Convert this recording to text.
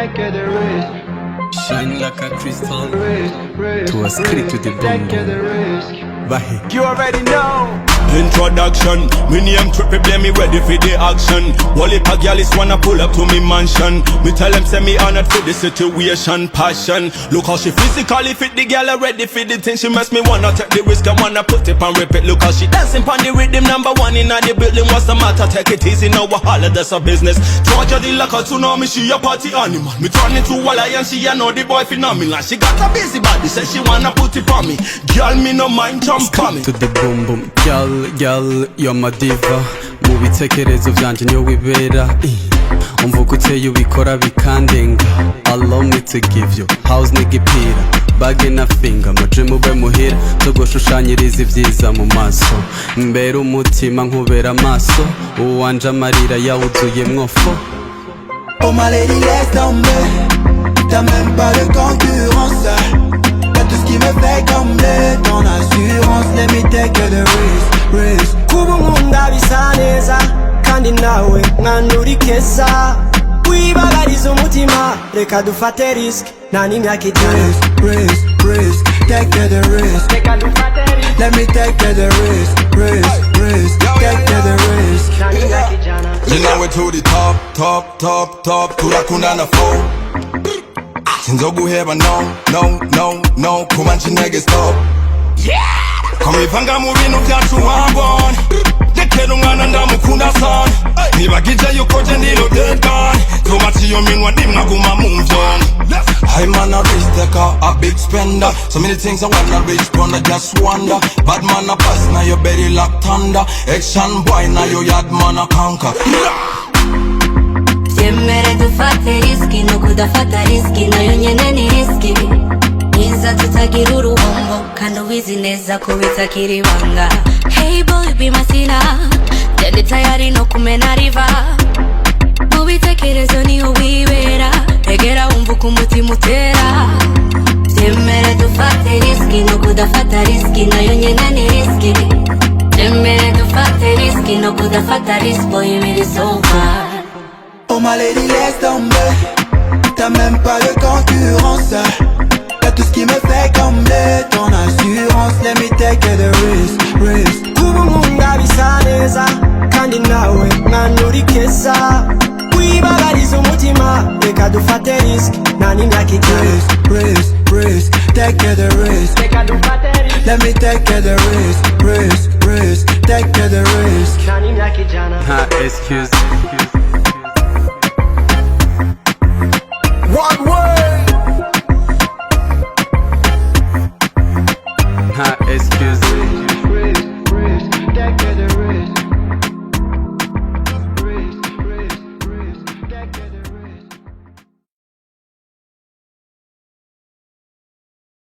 take the risk. Shine like a crystal. Risk. To a skrit to the Take the bum. risk. Bahe. You already know. Introduction, me name trippy, play me ready for the action. Wally a girl is wanna pull up to me mansion. Me tell them say me honored for the situation, passion. Look how she physically fit the girl, ready for the thing. She makes me wanna take the risk, I wanna put it and rip it. Look how she dancing pon the rhythm, number one in the building. What's the matter? Take it easy, now we're all that's a business. Georgia the like a tsunami, she a party animal. Me turn into a lion, she a know the boy phenomenal. She got a busy body, say she wanna put it on me. Girl, me no mind jump on me. To the boom boom. Girl, you're my diva. Mu bitekerezo vyanje niyo wibera. Umvuga uteye ubikora bikandenga. Allow me to give you house n'igipira, bag na finger, muje mube muhira. Tugoshushanyiriza ivyiza mu maso, mbere umutima nkubera amaso. Uwanje amarira yawuzuye mwofo. Oh ma lady laisse tomber, t'as même pas de concurrence. T'as tout ce qui me fait combler ton assurance. Let me take the risk. Kuba nkunda bisa neza kandi nawe nkanuri keza. Wibagariza umutima reka dufate risk nta n'imyaka ijana. Risk, take the risk. Reka dufate risk Let me take the risk. Take the risk. nta n'imyaka ijana. You know it to the top. Turakunda na flow. Sinzoguheba no. Kumanchi niggas stop. Komivanga mu bintu byacu wabona. Dekera umwana ndamukunda sana. Nibagije yuko je ndino dead guy. Tubatse iyo minwa ndimwaguma mu mvyongo. I'm on a risk taker, a big spender. So many things I wanna reach, but I just wonder. Bad man a pass, now your belly like thunder. Action boy, now your yard man a conquer. Yemere dufate riski, no kudafata riski, nayo nyene ni riski. Niza tutagira uruhombo, kandi ubizi neza ko bitakiri ibanga. Hey boy be masina, ndi tayari no kumena riva. Mu bitekerezo niho wibera, egera wumva uko umutima utera. Yemere dufate riski, no kudafata riski, nayo nyene ni riski. Yemere dufate riski, no kudafata riski, boy it is over. Oh ma lady laisse tomber, t'as même pas de concurrence. T'as tout ce qui me fait combler ton assurance. Let me take the risk. Kuba nkunda bisa neza kandi nawe nkanuri keza. Wibagariza umutima reka dufate risk nta n'imyaka ijana. Risk, take the risk. Reka dufate risk Let me take the risk. Take the risk. nta n'imyaka ijana. Excuse.